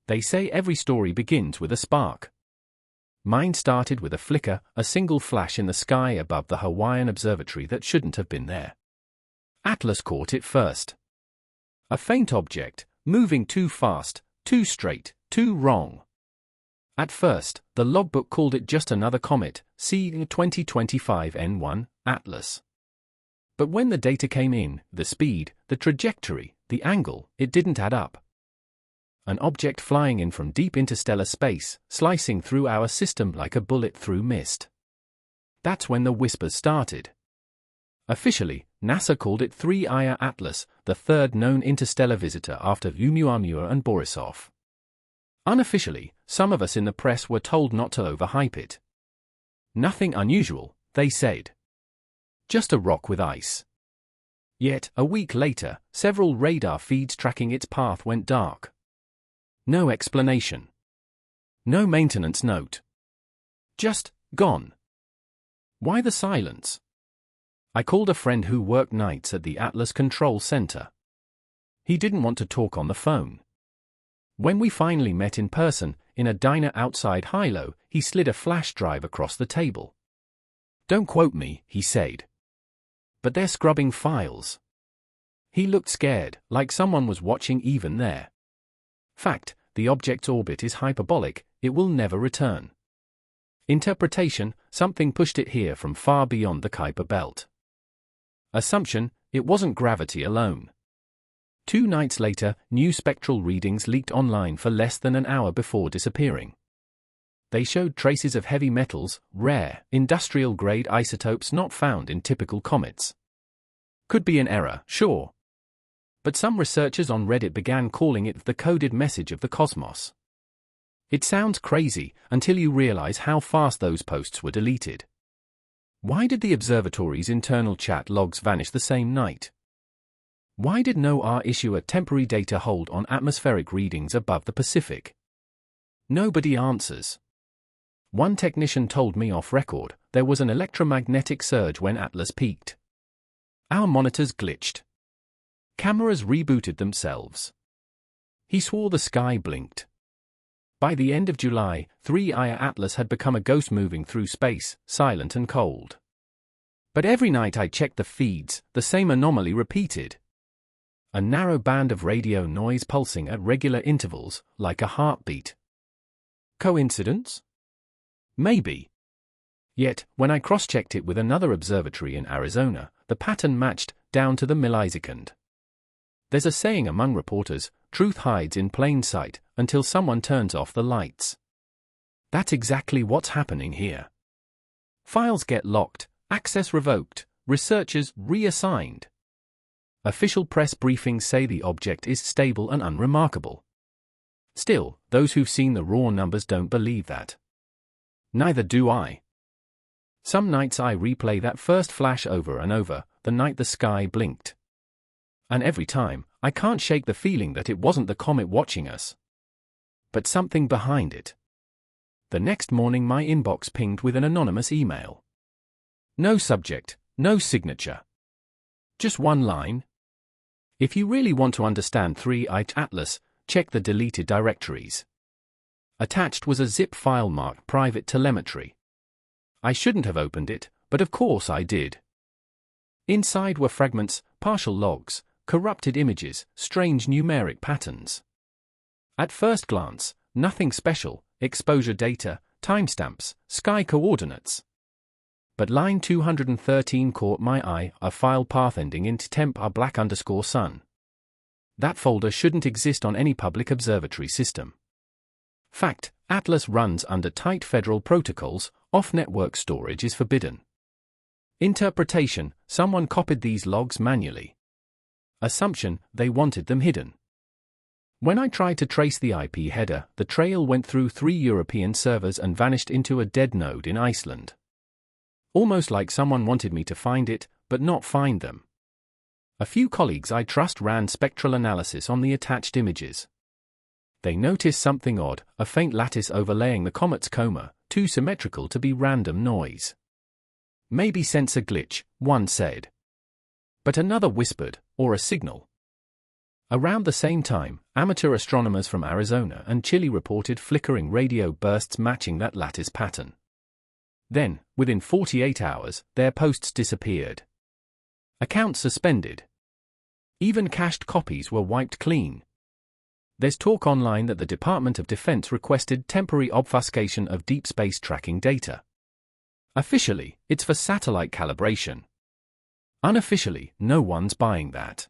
They say every story begins with a spark. Mine started with a flicker, a single flash in the sky above the Hawaiian observatory that shouldn't have been there. Atlas caught it first. A faint object, moving too fast, too straight, too wrong. At first, the logbook called it just another comet, C 2025 N1, Atlas. But when the data came in, the speed, the trajectory, the angle, it didn't add up. An object flying in from deep interstellar space, slicing through our system like a bullet through mist. That's when the whispers started. Officially, NASA called it 3-Ia Atlas, the third known interstellar visitor after Oumuamua and Borisov. Unofficially, some of us in the press were told not to overhype it. Nothing unusual, they said. Just a rock with ice. Yet, a week later, several radar feeds tracking its path went dark. No explanation. No maintenance note. Just, gone. Why the silence? I called a friend who worked nights at the Atlas Control Center. He didn't want to talk on the phone. When we finally met in person, in a diner outside Hilo, he slid a flash drive across the table. "Don't quote me," he said. "But they're scrubbing files." He looked scared, like someone was watching even there. Fact, the object's orbit is hyperbolic, it will never return. Interpretation, something pushed it here from far beyond the Kuiper belt. Assumption, it wasn't gravity alone. 2 nights later, new spectral readings leaked online for less than an hour before disappearing. They showed traces of heavy metals, rare, industrial-grade isotopes not found in typical comets. Could be an error, sure. But some researchers on Reddit began calling it the coded message of the cosmos. It sounds crazy until you realize how fast those posts were deleted. Why did the observatory's internal chat logs vanish the same night? Why did NOAA issue a temporary data hold on atmospheric readings above the Pacific? Nobody answers. One technician told me off record, there was an electromagnetic surge when Atlas peaked. Our monitors glitched. Cameras rebooted themselves. He swore the sky blinked. By the end of July, 3-Ia Atlas had become a ghost moving through space, silent and cold. But every night I checked the feeds, the same anomaly repeated. A narrow band of radio noise pulsing at regular intervals, like a heartbeat. Coincidence? Maybe. Yet, when I cross-checked it with another observatory in Arizona, the pattern matched, down to the millisecond. There's a saying among reporters, truth hides in plain sight, until someone turns off the lights. That's exactly what's happening here. Files get locked, access revoked, researchers reassigned. Official press briefings say the object is stable and unremarkable. Still, those who've seen the raw numbers don't believe that. Neither do I. Some nights I replay that first flash over and over, the night the sky blinked. And every time, I can't shake the feeling that it wasn't the comet watching us, but something behind it. The next morning my inbox pinged with an anonymous email. No subject, no signature. Just one line. If you really want to understand 3-Ia Atlas, check the deleted directories. Attached was a zip file marked private telemetry. I shouldn't have opened it, but of course I did. Inside were fragments, partial logs, corrupted images, strange numeric patterns. At first glance, nothing special, exposure data, timestamps, sky coordinates. But line 213 caught my eye, a file path ending in temp_black_sun. That folder shouldn't exist on any public observatory system. Fact, Atlas runs under tight federal protocols, off-network storage is forbidden. Interpretation, someone copied these logs manually. Assumption, they wanted them hidden. When I tried to trace the IP header, the trail went through 3 European servers and vanished into a dead node in Iceland. Almost like someone wanted me to find it, but not find them. A few colleagues I trust ran spectral analysis on the attached images. They noticed something odd, a faint lattice overlaying the comet's coma, too symmetrical to be random noise. Maybe sensor glitch, one said. But another whispered, or a signal. Around the same time, amateur astronomers from Arizona and Chile reported flickering radio bursts matching that lattice pattern. Then, within 48 hours, their posts disappeared. Accounts suspended. Even cached copies were wiped clean. There's talk online that the Department of Defense requested temporary obfuscation of deep space tracking data. Officially, it's for satellite calibration. Unofficially, no one's buying that.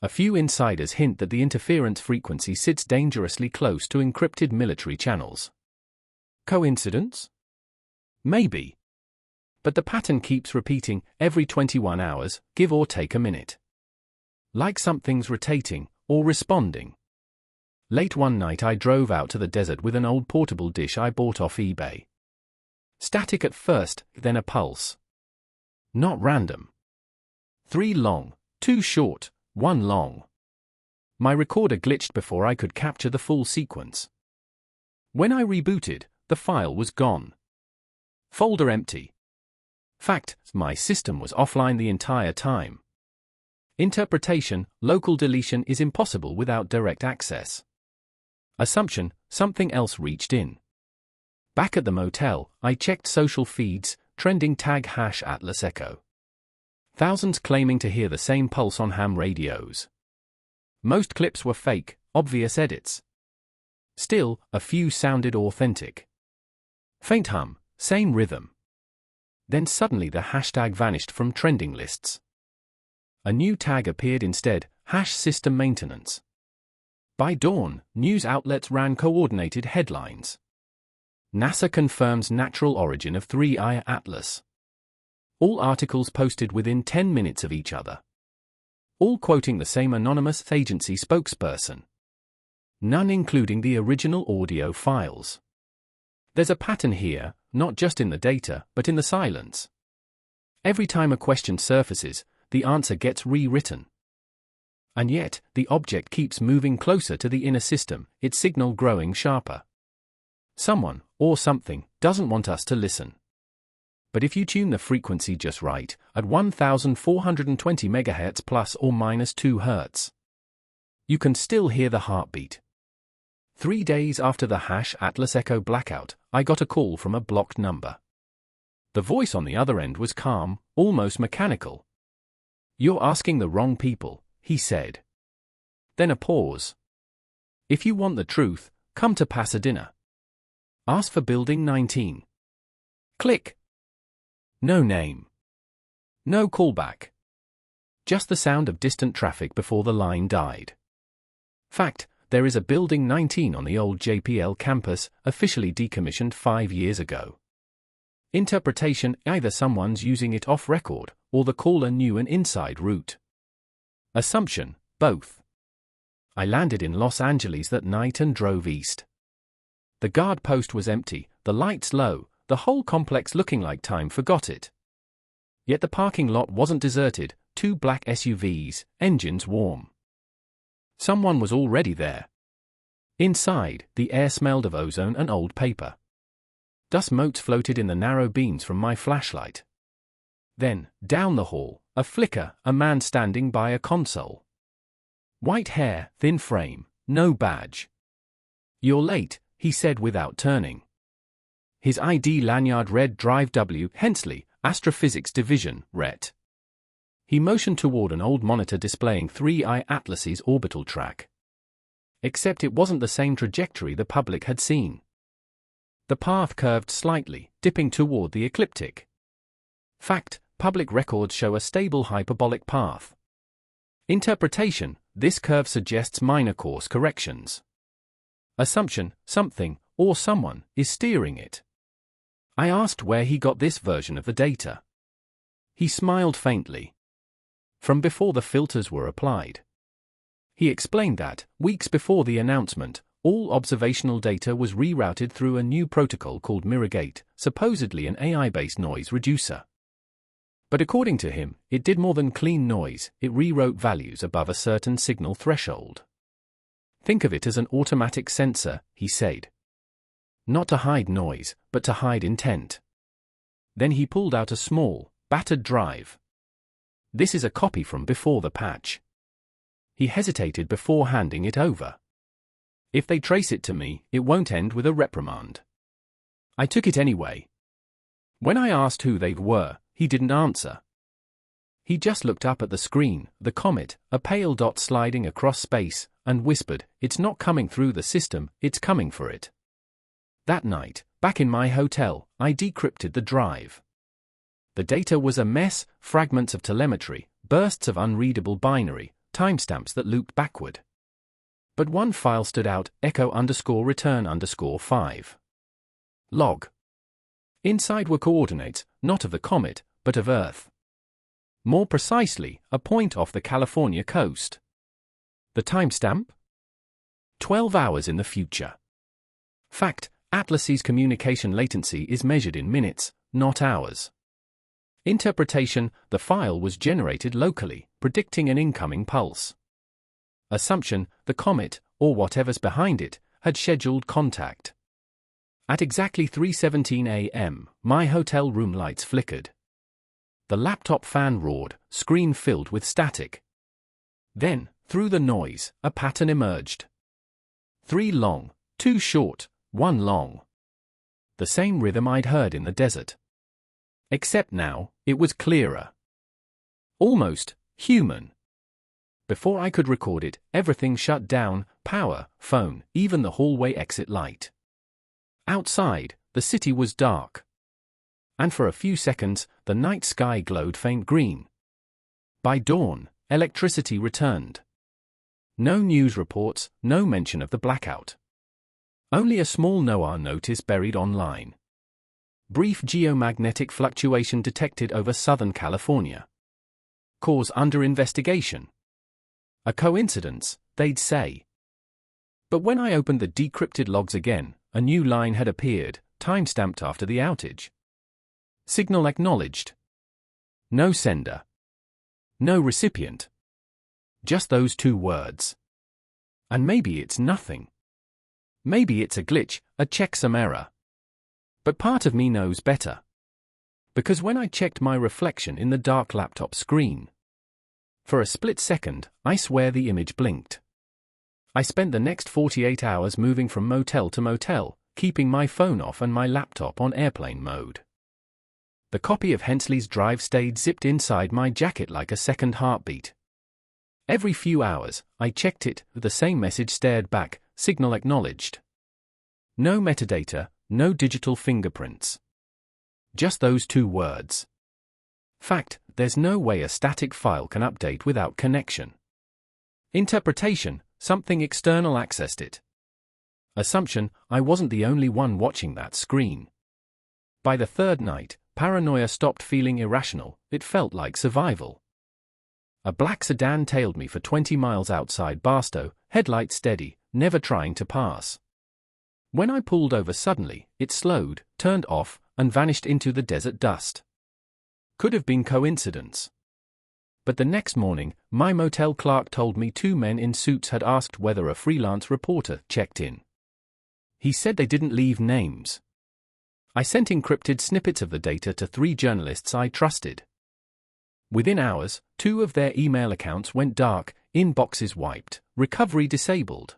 A few insiders hint that the interference frequency sits dangerously close to encrypted military channels. Coincidence? Maybe. But the pattern keeps repeating every 21 hours, give or take a minute. Like something's rotating or responding. Late one night I drove out to the desert with an old portable dish I bought off eBay. Static at first, then a pulse. Not random. 3 long, 2 short, 1 long. My recorder glitched before I could capture the full sequence. When I rebooted, the file was gone. Folder empty. Fact, my system was offline the entire time. Interpretation, local deletion is impossible without direct access. Assumption, something else reached in. Back at the motel, I checked social feeds, trending tag #Atlas Echo. Thousands claiming to hear the same pulse on ham radios. Most clips were fake, obvious edits. Still, a few sounded authentic. Faint hum, same rhythm. Then suddenly the hashtag vanished from trending lists. A new tag appeared instead, #system maintenance. By dawn, news outlets ran coordinated headlines. NASA confirms natural origin of 3I Atlas. All articles posted within 10 minutes of each other. All quoting the same anonymous agency spokesperson. None including the original audio files. There's a pattern here, not just in the data, but in the silence. Every time a question surfaces, the answer gets rewritten. And yet, the object keeps moving closer to the inner system, its signal growing sharper. Someone, or something, doesn't want us to listen. But if you tune the frequency just right, at 1420 MHz plus or minus 2 Hz, you can still hear the heartbeat. 3 days after the #Atlas Echo blackout, I got a call from a blocked number. The voice on the other end was calm, almost mechanical. "You're asking the wrong people," he said. Then a pause. "If you want the truth, come to Pasadena. Ask for Building 19. Click." No name. No callback. Just the sound of distant traffic before the line died. Fact, there is a Building 19 on the old JPL campus, officially decommissioned 5 years ago. Interpretation, either someone's using it off record, or the caller knew an inside route. Assumption, both. I landed in Los Angeles that night and drove east. The guard post was empty, the lights low, the whole complex looking like time forgot it. Yet the parking lot wasn't deserted, 2 black SUVs, engines warm. Someone was already there. Inside, the air smelled of ozone and old paper. Dust motes floated in the narrow beams from my flashlight. Then, down the hall, a flicker, a man standing by a console. White hair, thin frame, no badge. "You're late," he said without turning. His ID lanyard read Drive W. Hensley, Astrophysics Division, RET. He motioned toward an old monitor displaying 3I Atlas's orbital track. Except it wasn't the same trajectory the public had seen. The path curved slightly, dipping toward the ecliptic. Fact, public records show a stable hyperbolic path. Interpretation, this curve suggests minor course corrections. Assumption, something, or someone, is steering it. I asked where he got this version of the data. He smiled faintly. From before the filters were applied. He explained that, weeks before the announcement, all observational data was rerouted through a new protocol called Mirrorgate, supposedly an AI-based noise reducer. But according to him, it did more than clean noise, it rewrote values above a certain signal threshold. Think of it as an automatic censor, he said. Not to hide noise, but to hide intent. Then he pulled out a small, battered drive. This is a copy from before the patch. He hesitated before handing it over. If they trace it to me, it won't end with a reprimand. I took it anyway. When I asked who they were, he didn't answer. He just looked up at the screen, the comet, a pale dot sliding across space, and whispered, "It's not coming through the system, it's coming for it." That night, back in my hotel, I decrypted the drive. The data was a mess, fragments of telemetry, bursts of unreadable binary, timestamps that looped backward. But one file stood out, echo_return_5. Log. Inside were coordinates, not of the comet, but of Earth. More precisely, a point off the California coast. The timestamp? 12 hours in the future. Fact, Atlas's communication latency is measured in minutes, not hours. Interpretation, the file was generated locally, predicting an incoming pulse. Assumption, the comet, or whatever's behind it, had scheduled contact. At exactly 3:17 a.m., my hotel room lights flickered. The laptop fan roared, screen filled with static. Then, through the noise, a pattern emerged. 3 long, 2 short, 1 long. The same rhythm I'd heard in the desert. Except now, it was clearer. Almost human. Before I could record it, everything shut down, power, phone, even the hallway exit light. Outside, the city was dark. And for a few seconds, the night sky glowed faint green. By dawn, electricity returned. No news reports, no mention of the blackout. Only a small NOAA notice buried online. Brief geomagnetic fluctuation detected over Southern California. Cause under investigation. A coincidence, they'd say. But when I opened the decrypted logs again, a new line had appeared, time-stamped after the outage. Signal acknowledged. No sender. No recipient. Just those 2 words. And maybe it's nothing. Maybe it's a glitch, a checksum error. But part of me knows better. Because when I checked my reflection in the dark laptop screen, for a split second, I swear the image blinked. I spent the next 48 hours moving from motel to motel, keeping my phone off and my laptop on airplane mode. The copy of Hensley's drive stayed zipped inside my jacket like a second heartbeat. Every few hours, I checked it, the same message stared back, signal acknowledged. No metadata, no digital fingerprints. Just those 2 words. Fact, there's no way a static file can update without connection. Interpretation, something external accessed it. Assumption, I wasn't the only one watching that screen. By the 3rd night, paranoia stopped feeling irrational, it felt like survival. A black sedan tailed me for 20 miles outside Barstow, headlights steady, never trying to pass. When I pulled over suddenly, it slowed, turned off, and vanished into the desert dust. Could have been coincidence. But the next morning, my motel clerk told me 2 men in suits had asked whether a freelance reporter checked in. He said they didn't leave names. I sent encrypted snippets of the data to 3 journalists I trusted. Within hours, 2 of their email accounts went dark, inboxes wiped, recovery disabled.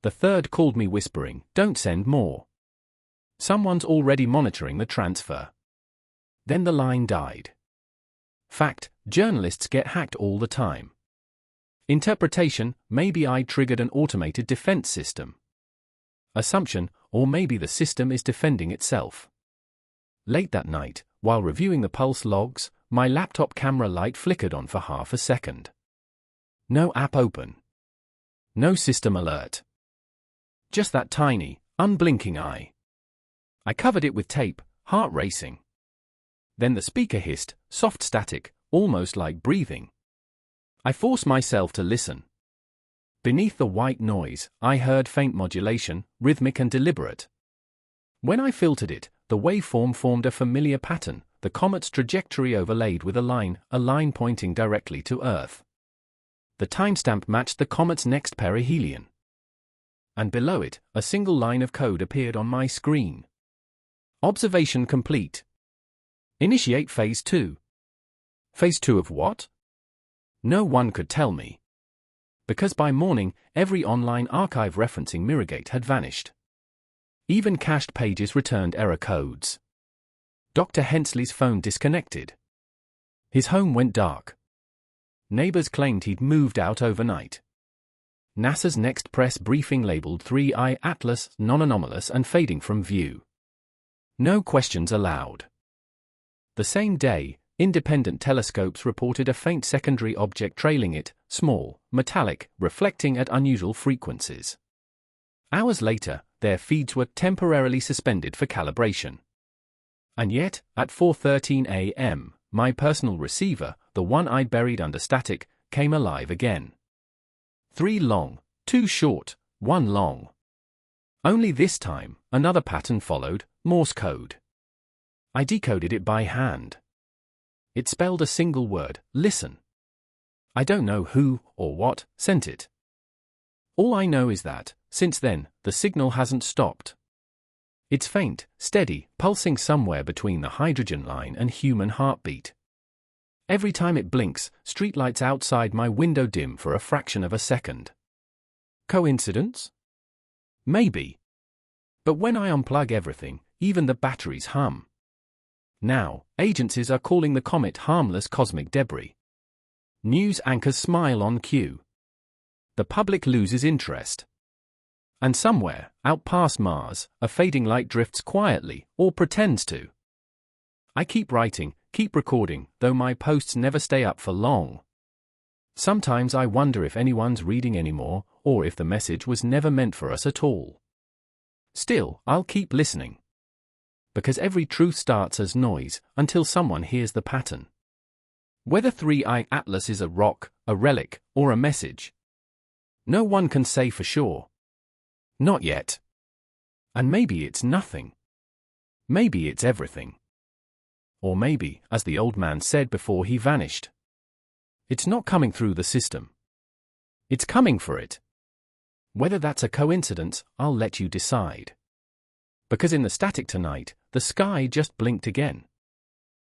The 3rd called me whispering, "Don't send more. Someone's already monitoring the transfer." Then the line died. Fact, journalists get hacked all the time. Interpretation, maybe I triggered an automated defense system. Assumption, or maybe the system is defending itself. Late that night, while reviewing the pulse logs, my laptop camera light flickered on for half a second. No app open. No system alert. Just that tiny, unblinking eye. I covered it with tape, heart racing. Then the speaker hissed, soft static, almost like breathing. I forced myself to listen. Beneath the white noise, I heard faint modulation, rhythmic and deliberate. When I filtered it, the waveform formed a familiar pattern, the comet's trajectory overlaid with a line pointing directly to Earth. The timestamp matched the comet's next perihelion. And below it, a single line of code appeared on my screen. Observation complete. Initiate Phase 2. Phase 2 of what? No one could tell me. Because by morning, every online archive referencing Mirrorgate had vanished. Even cached pages returned error codes. Dr. Hensley's phone disconnected. His home went dark. Neighbors claimed he'd moved out overnight. NASA's next press briefing labeled 3I Atlas non-anomalous and fading from view. No questions allowed. The same day, independent telescopes reported a faint secondary object trailing it, small, metallic, reflecting at unusual frequencies. Hours later, their feeds were temporarily suspended for calibration. And yet, at 4:13 a.m., my personal receiver, the one I'd buried under static, came alive again. 3 long, 2 short, 1 long. Only this time, another pattern followed, Morse code. I decoded it by hand. It spelled a single word, listen. I don't know who, or what, sent it. All I know is that, since then, the signal hasn't stopped. It's faint, steady, pulsing somewhere between the hydrogen line and human heartbeat. Every time it blinks, streetlights outside my window dim for a fraction of a second. Coincidence? Maybe. But when I unplug everything, even the batteries hum. Now, agencies are calling the comet harmless cosmic debris. News anchors smile on cue. The public loses interest. And somewhere, out past Mars, a fading light drifts quietly, or pretends to. I keep writing, keep recording, though my posts never stay up for long. Sometimes I wonder if anyone's reading anymore, or if the message was never meant for us at all. Still, I'll keep listening. Because every truth starts as noise, until someone hears the pattern. Whether 3I Atlas is a rock, a relic, or a message, no one can say for sure. Not yet. And maybe it's nothing. Maybe it's everything. Or maybe, as the old man said before he vanished, it's not coming through the system. It's coming for it. Whether that's a coincidence, I'll let you decide. Because in the static tonight, the sky just blinked again.